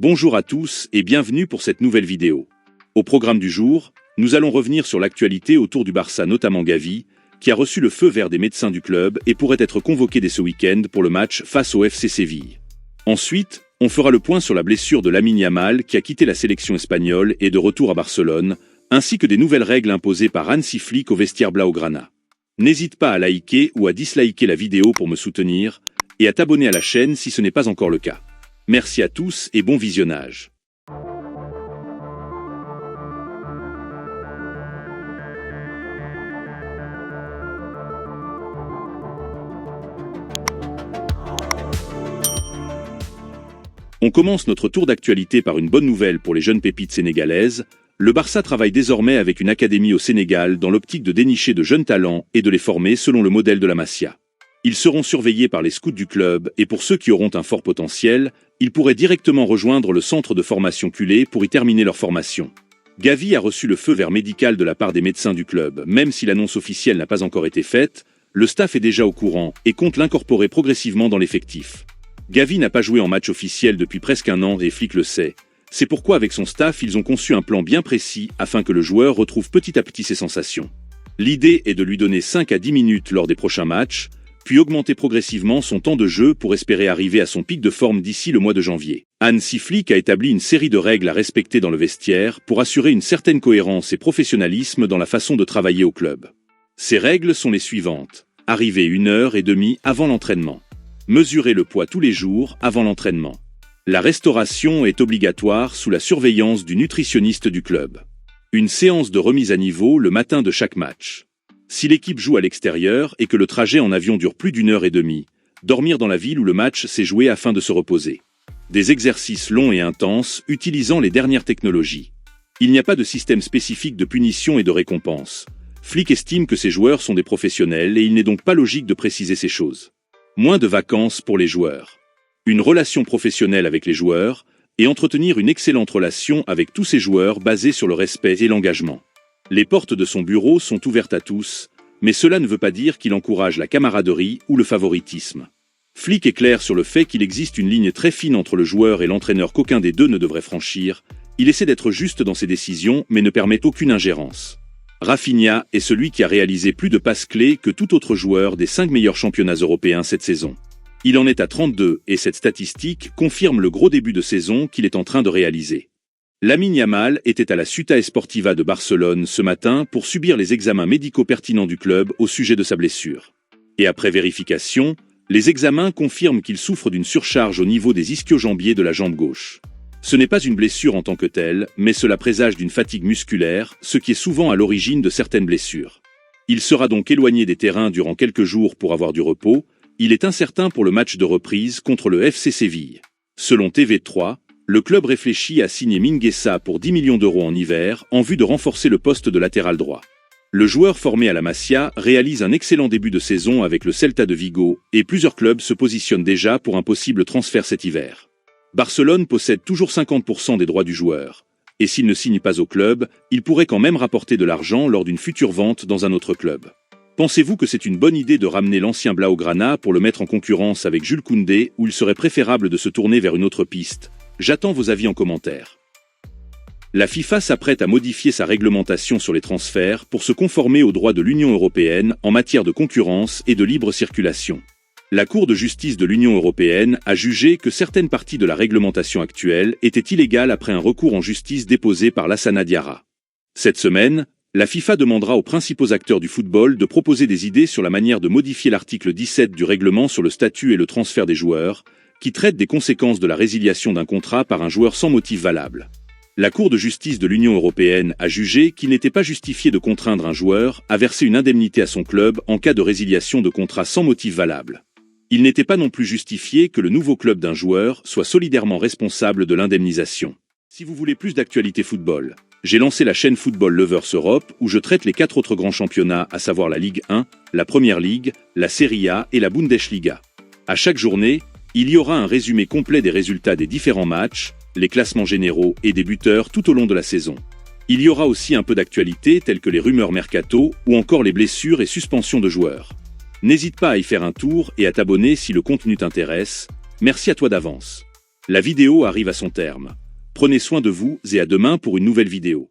Bonjour à tous et bienvenue pour cette nouvelle vidéo. Au programme du jour, nous allons revenir sur l'actualité autour du Barça, notamment Gavi, qui a reçu le feu vert des médecins du club et pourrait être convoqué dès ce week-end pour le match face au FC Séville. Ensuite, on fera le point sur la blessure de Lamine Yamal qui a quitté la sélection espagnole et de retour à Barcelone, ainsi que des nouvelles règles imposées par Hansi Flick au vestiaire Blaugrana. N'hésite pas à liker ou à disliker la vidéo pour me soutenir et à t'abonner à la chaîne si ce n'est pas encore le cas. Merci à tous et bon visionnage. On commence notre tour d'actualité par une bonne nouvelle pour les jeunes pépites sénégalaises. Le Barça travaille désormais avec une académie au Sénégal dans l'optique de dénicher de jeunes talents et de les former selon le modèle de la Masia. Ils seront surveillés par les scouts du club et pour ceux qui auront un fort potentiel, ils pourraient directement rejoindre le centre de formation Culé pour y terminer leur formation. Gavi a reçu le feu vert médical de la part des médecins du club. Même si l'annonce officielle n'a pas encore été faite, le staff est déjà au courant et compte l'incorporer progressivement dans l'effectif. Gavi n'a pas joué en match officiel depuis presque un an et Flick le sait. C'est pourquoi avec son staff, ils ont conçu un plan bien précis afin que le joueur retrouve petit à petit ses sensations. L'idée est de lui donner 5 à 10 minutes lors des prochains matchs, puis augmenter progressivement son temps de jeu pour espérer arriver à son pic de forme d'ici le mois de janvier. Hansi Flick a établi une série de règles à respecter dans le vestiaire pour assurer une certaine cohérence et professionnalisme dans la façon de travailler au club. Ces règles sont les suivantes. Arriver 1h30 avant l'entraînement. Mesurer le poids tous les jours avant l'entraînement. La restauration est obligatoire sous la surveillance du nutritionniste du club. Une séance de remise à niveau le matin de chaque match. Si l'équipe joue à l'extérieur et que le trajet en avion dure plus d'1h30, dormir dans la ville où le match s'est joué afin de se reposer. Des exercices longs et intenses utilisant les dernières technologies. Il n'y a pas de système spécifique de punition et de récompense. Flick estime que ces joueurs sont des professionnels et il n'est donc pas logique de préciser ces choses. Moins de vacances pour les joueurs. Une relation professionnelle avec les joueurs et entretenir une excellente relation avec tous ces joueurs basée sur le respect et l'engagement. Les portes de son bureau sont ouvertes à tous, mais cela ne veut pas dire qu'il encourage la camaraderie ou le favoritisme. Flick est clair sur le fait qu'il existe une ligne très fine entre le joueur et l'entraîneur qu'aucun des deux ne devrait franchir. Il essaie d'être juste dans ses décisions mais ne permet aucune ingérence. Rafinha est celui qui a réalisé plus de passes clés que tout autre joueur des 5 meilleurs championnats européens cette saison. Il en est à 32 et cette statistique confirme le gros début de saison qu'il est en train de réaliser. Lamine Yamal était à la Ciutat Esportiva de Barcelone ce matin pour subir les examens médicaux pertinents du club au sujet de sa blessure. Et après vérification, les examens confirment qu'il souffre d'une surcharge au niveau des ischio-jambiers de la jambe gauche. Ce n'est pas une blessure en tant que telle, mais cela présage d'une fatigue musculaire, ce qui est souvent à l'origine de certaines blessures. Il sera donc éloigné des terrains durant quelques jours pour avoir du repos. Il est incertain pour le match de reprise contre le FC Séville. Selon TV3, le club réfléchit à signer Mingueza pour 10 millions d'euros en hiver en vue de renforcer le poste de latéral droit. Le joueur formé à la Masia réalise un excellent début de saison avec le Celta de Vigo et plusieurs clubs se positionnent déjà pour un possible transfert cet hiver. Barcelone possède toujours 50% des droits du joueur. Et s'il ne signe pas au club, il pourrait quand même rapporter de l'argent lors d'une future vente dans un autre club. Pensez-vous que c'est une bonne idée de ramener l'ancien Blaugrana pour le mettre en concurrence avec Jules Koundé ou il serait préférable de se tourner vers une autre piste? J'attends vos avis en commentaire. La FIFA s'apprête à modifier sa réglementation sur les transferts pour se conformer aux droits de l'Union européenne en matière de concurrence et de libre circulation. La Cour de justice de l'Union européenne a jugé que certaines parties de la réglementation actuelle étaient illégales après un recours en justice déposé par Lassana Diarra. Cette semaine, la FIFA demandera aux principaux acteurs du football de proposer des idées sur la manière de modifier l'article 17 du règlement sur le statut et le transfert des joueurs, qui traite des conséquences de la résiliation d'un contrat par un joueur sans motif valable. La Cour de justice de l'Union européenne a jugé qu'il n'était pas justifié de contraindre un joueur à verser une indemnité à son club en cas de résiliation de contrat sans motif valable. Il n'était pas non plus justifié que le nouveau club d'un joueur soit solidairement responsable de l'indemnisation. Si vous voulez plus d'actualité football, j'ai lancé la chaîne Football Lovers Europe où je traite les 4 autres grands championnats, à savoir la Ligue 1, la Première Ligue, la Serie A et la Bundesliga. À chaque journée, il y aura un résumé complet des résultats des différents matchs, les classements généraux et des buteurs tout au long de la saison. Il y aura aussi un peu d'actualité telles que les rumeurs mercato ou encore les blessures et suspensions de joueurs. N'hésite pas à y faire un tour et à t'abonner si le contenu t'intéresse. Merci à toi d'avance. La vidéo arrive à son terme. Prenez soin de vous et à demain pour une nouvelle vidéo.